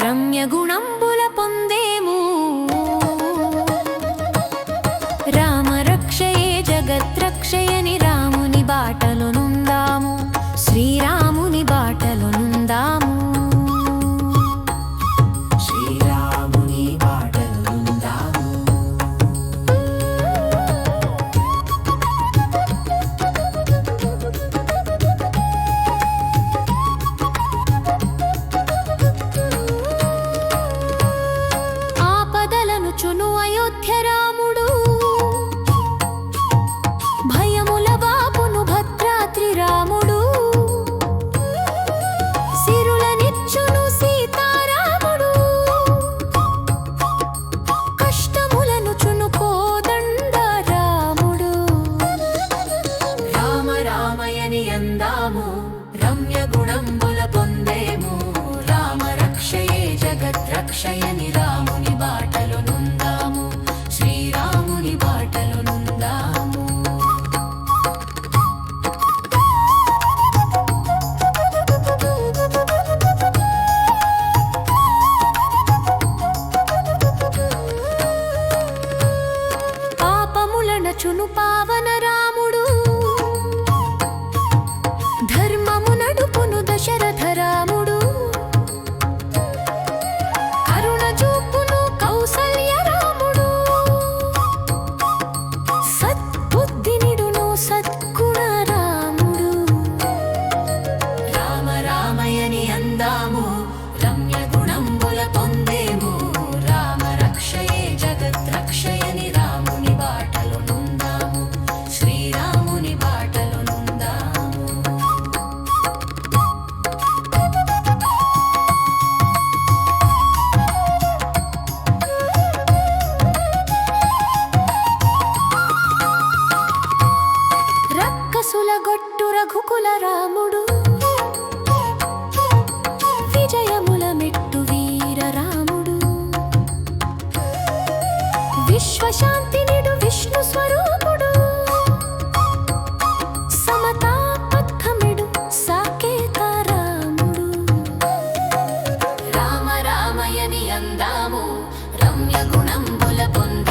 రమ్య గుణంబుల పొందేము రామరక్షయే జగత్రక్షయని రాముని బాటలో నుందాము శ్రీరాముని బాటలో నుందాము శ్రీరాముని బాటలో నుందాము ఆపదలను చును అయోధ్య రాముడు భయముల బాపును భద్రాద్రి రాముడు సిరులనిచ్చును సీతారాముడు కష్టములను చును కోదండ రాముడు రామ రామయని అందాము రమ్య గుణంబుల పొందేము రామరక్షయే జగత్రక్షయని రాముని బాటలో నుందాము శ్రీరాముని బాటలో నుందాము పాపములనచును పావన రాముడు ధర్మము నడుపును దశరథ రాముడు కరుణ చూపును కౌసల్య రాముడు సద్బుద్ధినిడును సద్గుణ రాముడు రామ రామయని అందాము రమ్య గుణంబుల పొందేము రామరక్షయే జగత్రక్షయని రాముని బాటలో నుందాము శ్రీరాముని బాటలో నుందాము రక్కసుల గొట్టు రఘుకుల రాముడు విజయముల మెట్టు వీర రాముడు విశ్వశాంతినిడు విష్ణు స్వరూపుడు సమతా పథమిడు సాకేత రాముడు రామ రామయని అందాము రమ్య గుణంబుల పొందేము